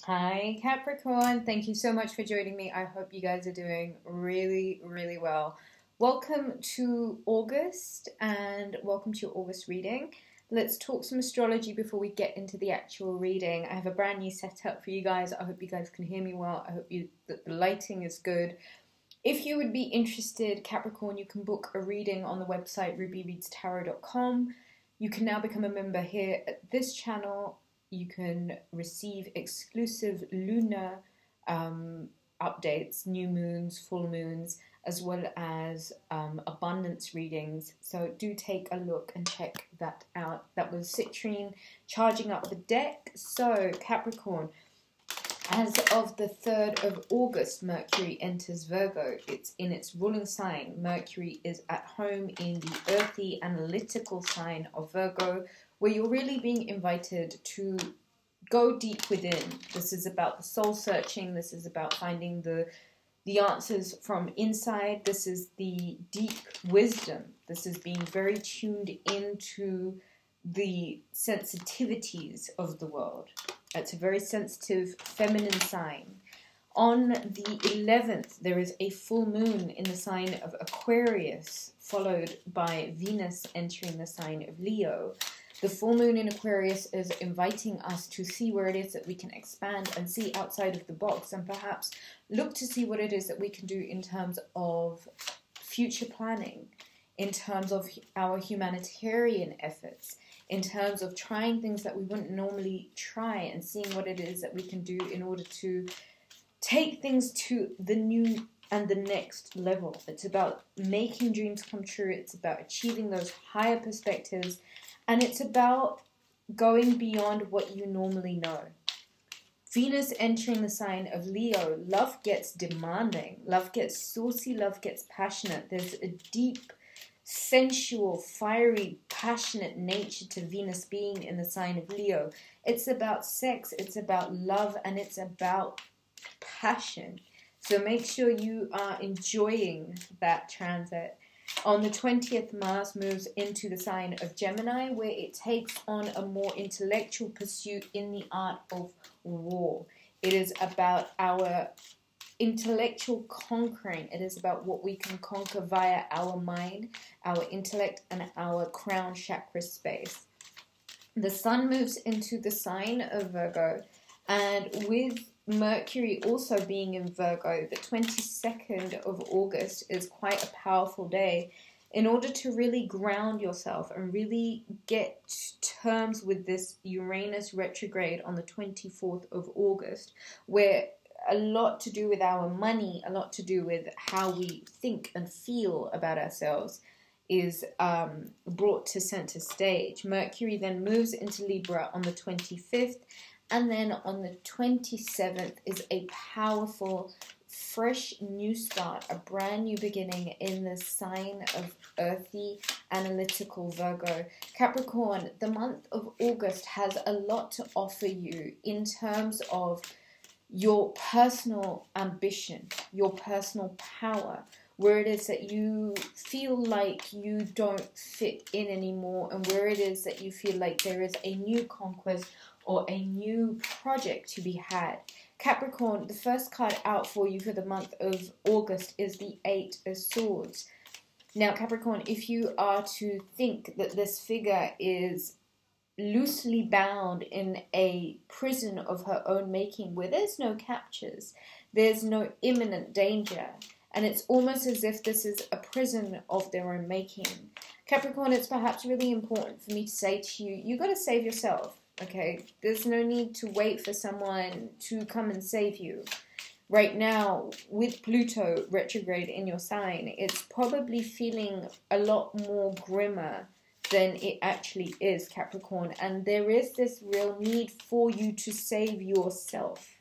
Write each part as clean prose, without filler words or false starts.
Hi Capricorn, thank you so much for joining me. I hope you guys are doing really, really well. Welcome to August and welcome to your August reading. Let's talk some astrology before we get into the actual reading. I have a brand new setup for you guys. I hope you guys can hear me well. I hope that the lighting is good. If you would be interested, Capricorn, you can book a reading on the website rubyreadstarot.com. You can now become a member here at this channel. You can receive exclusive lunar updates, new moons, full moons, as well as abundance readings. So do take a look and check that out. That was Citrine charging up the deck. So Capricorn, as of the 3rd of August, Mercury enters Virgo. It's in its ruling sign. Mercury is at home in the earthy, analytical sign of Virgo, where you're really being invited to go deep within. This is about the soul searching. This is about finding the answers from inside. This is the deep wisdom. This is being very tuned into the sensitivities of the world. It's a very sensitive feminine sign. On the 11th, there is a full moon in the sign of Aquarius, followed by Venus entering the sign of Leo. The full moon in Aquarius is inviting us to see where it is that we can expand and see outside of the box, and perhaps look to see what it is that we can do in terms of future planning, in terms of our humanitarian efforts, in terms of trying things that we wouldn't normally try and seeing what it is that we can do in order to take things to the new and the next level. It's about making dreams come true. It's about achieving those higher perspectives. And it's about going beyond what you normally know. Venus entering the sign of Leo. Love gets demanding. Love gets saucy. Love gets passionate. There's a deep, sensual, fiery, passionate nature to Venus being in the sign of Leo. It's about sex. It's about love. And it's about passion. So make sure you are enjoying that transit. On the 20th, Mars moves into the sign of Gemini, where it takes on a more intellectual pursuit in the art of war. It is about our intellectual conquering. It is about what we can conquer via our mind, our intellect, and our crown chakra space. The Sun moves into the sign of Virgo, and with Mercury also being in Virgo, the 22nd of August is quite a powerful day in order to really ground yourself and really get terms with this Uranus retrograde on the 24th of August, where a lot to do with our money, a lot to do with how we think and feel about ourselves is brought to center stage. Mercury then moves into Libra on the 25th. And then on the 27th is a powerful, fresh new start, a brand new beginning in the sign of earthy, analytical Virgo. Capricorn, the month of August has a lot to offer you in terms of your personal ambition, your personal power, where it is that you feel like you don't fit in anymore, and where it is that you feel like there is a new conquest or a new project to be had. Capricorn, the first card out for you for the month of August is the 8 of Swords. Now, Capricorn, if you are to think that this figure is loosely bound in a prison of her own making, where there's no captures, there's no imminent danger, and it's almost as if this is a prison of their own making. Capricorn, it's perhaps really important for me to say to you, you got to save yourself. Okay, there's no need to wait for someone to come and save you. Right now, with Pluto retrograde in your sign, it's probably feeling a lot more grimmer than it actually is, Capricorn. And there is this real need for you to save yourself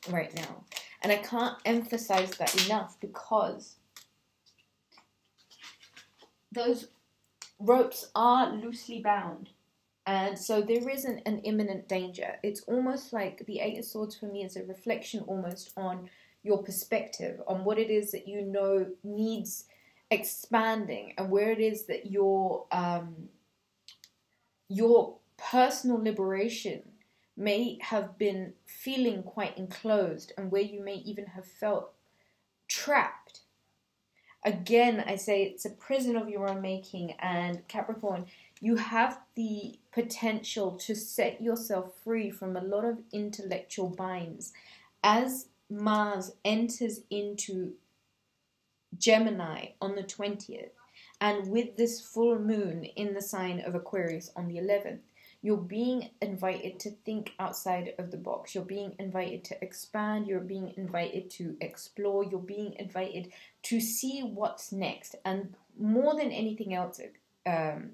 right now. And I can't emphasize that enough, because those ropes are loosely bound. And so there isn't an imminent danger. It's almost like the 8 of Swords for me is a reflection almost on your perspective, on what it is that you know needs expanding, and where it is that your personal liberation may have been feeling quite enclosed, and where you may even have felt trapped. Again, I say it's a prison of your own making, and Capricorn, you have the potential to set yourself free from a lot of intellectual binds. As Mars enters into Gemini on the 20th, and with this full moon in the sign of Aquarius on the 11th, you're being invited to think outside of the box. You're being invited to expand. You're being invited to explore. You're being invited to see what's next. And more than anything else,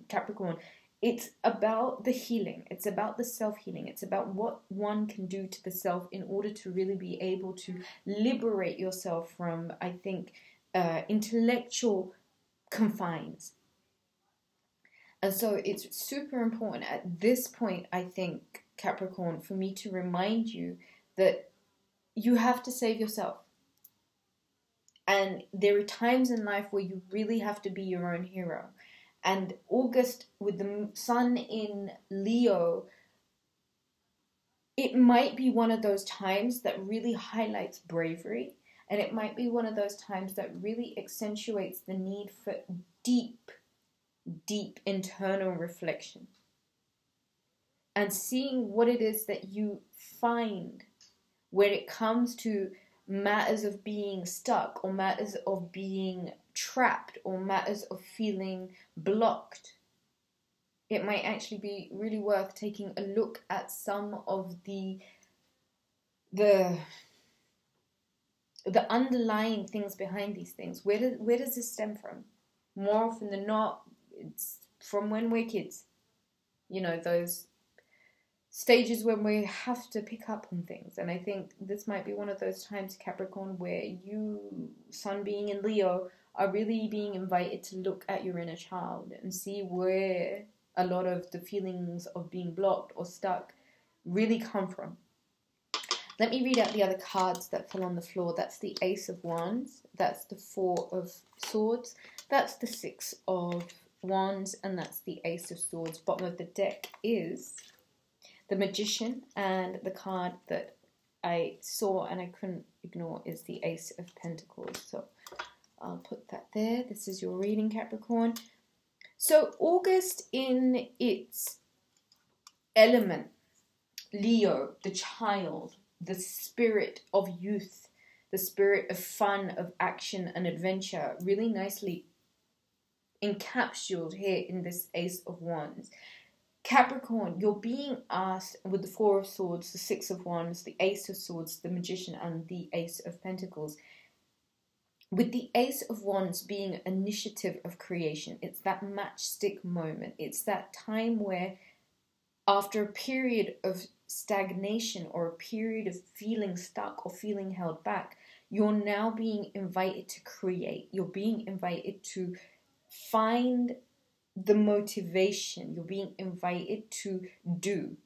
Capricorn, it's about the healing. It's about the self-healing. It's about what one can do to the self in order to really be able to liberate yourself from, I think, intellectual confines. And so it's super important at this point, I think, Capricorn, for me to remind you that you have to save yourself. And there are times in life where you really have to be your own hero. And August, with the sun in Leo, it might be one of those times that really highlights bravery. And it might be one of those times that really accentuates the need for deep internal reflection. And seeing what it is that you find when it comes to matters of being stuck, or matters of being trapped, or matters of feeling blocked. It might actually be really worth taking a look at some of the underlying things behind these things. Where does this stem from? More often than not, it's from when we're kids. You know, those stages when we have to pick up on things. And I think this might be one of those times, Capricorn, where you, sun being in Leo, are really being invited to look at your inner child and see where a lot of the feelings of being blocked or stuck really come from. Let me read out the other cards that fell on the floor. That's the Ace of Wands. That's the Four of Swords. That's the Six of Wands. And that's the Ace of Swords. Bottom of the deck is the Magician. And the card that I saw and I couldn't ignore is the Ace of Pentacles. So I'll put that there. This is your reading, Capricorn. So August in its element, Leo, the child, the spirit of youth, the spirit of fun, of action and adventure, really nicely encapsulated here in this Ace of Wands. Capricorn, you're being asked with the Four of Swords, the Six of Wands, the Ace of Swords, the Magician and the Ace of Pentacles. With the Ace of Wands being initiative of creation, it's that matchstick moment. It's that time where after a period of stagnation or a period of feeling stuck or feeling held back, you're now being invited to create. You're being invited to find the motivation. You're being invited to do.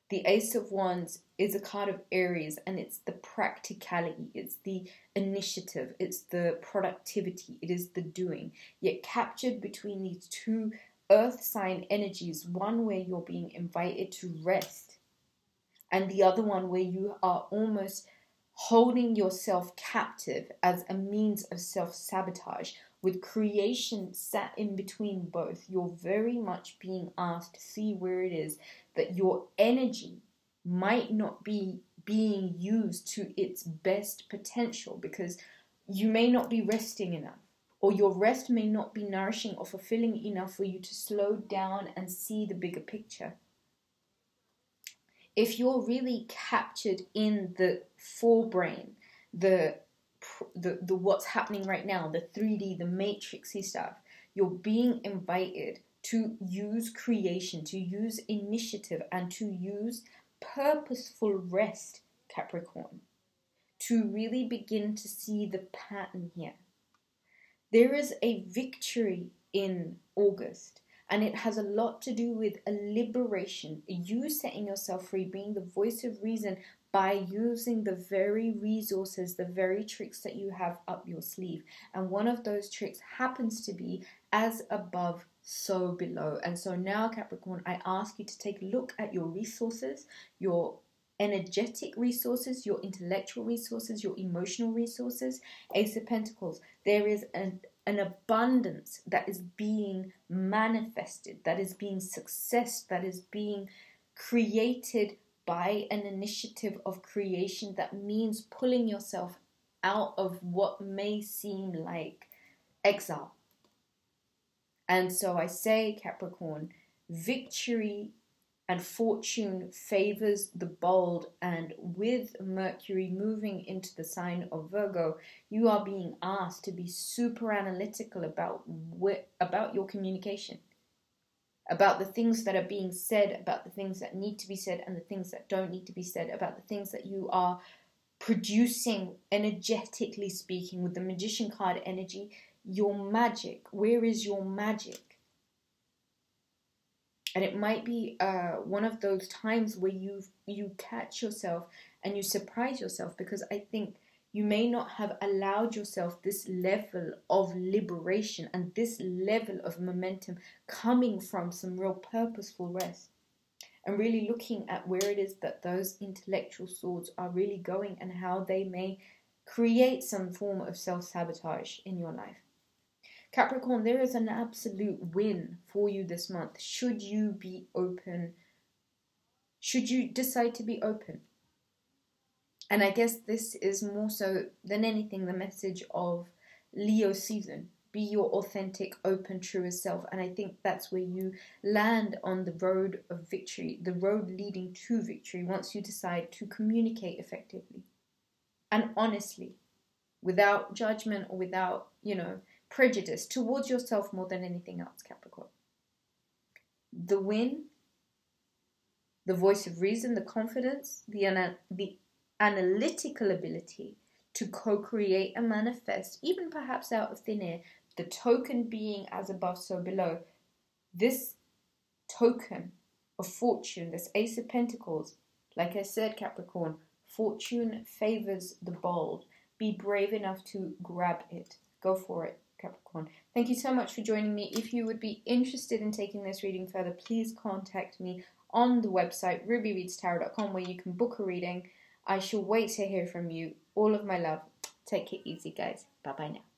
The Ace of Wands is a card of Aries, and it's the practicality, it's the initiative, it's the productivity, it is the doing. Yet captured between these two earth sign energies, one where you're being invited to rest, and the other one where you are almost holding yourself captive as a means of self-sabotage. With creation sat in between both, you're very much being asked to see where it is that your energy might not be being used to its best potential, because you may not be resting enough, or your rest may not be nourishing or fulfilling enough for you to slow down and see the bigger picture. If you're really captured in the forebrain, the what's happening right now, the 3D, the matrixy stuff, you're being invited to use creation, to use initiative, and to use purposeful rest, Capricorn, to really begin to see the pattern here. There is a victory in August, and it has a lot to do with a liberation, you setting yourself free, being the voice of reason by using the very resources, the very tricks that you have up your sleeve. And one of those tricks happens to be as above, so below. And so now, Capricorn, I ask you to take a look at your resources, your energetic resources, your intellectual resources, your emotional resources. Ace of Pentacles, there is an abundance that is being manifested, that is being success, that is being created by an initiative of creation. That means pulling yourself out of what may seem like exile. And so I say, Capricorn, victory and fortune favors the bold, and with Mercury moving into the sign of Virgo, you are being asked to be super analytical about your communication, about the things that are being said, about the things that need to be said and the things that don't need to be said, about the things that you are producing, energetically speaking, with the Magician card energy. Your magic, where is your magic? And it might be one of those times where you catch yourself and you surprise yourself, because I think you may not have allowed yourself this level of liberation and this level of momentum coming from some real purposeful rest, and really looking at where it is that those intellectual swords are really going and how they may create some form of self-sabotage in your life. Capricorn, there is an absolute win for you this month. Should you be open? Should you decide to be open? And I guess this is more so than anything the message of Leo season. Be your authentic, open, truest self. And I think that's where you land on the road of victory, the road leading to victory, once you decide to communicate effectively and honestly, without judgment or without, prejudice towards yourself more than anything else, Capricorn. The win, the voice of reason, the confidence, the analytical ability to co-create and manifest, even perhaps out of thin air, the token being as above, so below. This token of fortune, this Ace of Pentacles, like I said, Capricorn, fortune favors the bold. Be brave enough to grab it. Go for it, Capricorn. Thank you so much for joining me. If you would be interested in taking this reading further, please contact me on the website rubyreadstarot.com, where you can book a reading. I shall wait to hear from you. All of my love. Take it easy, guys. Bye-bye now.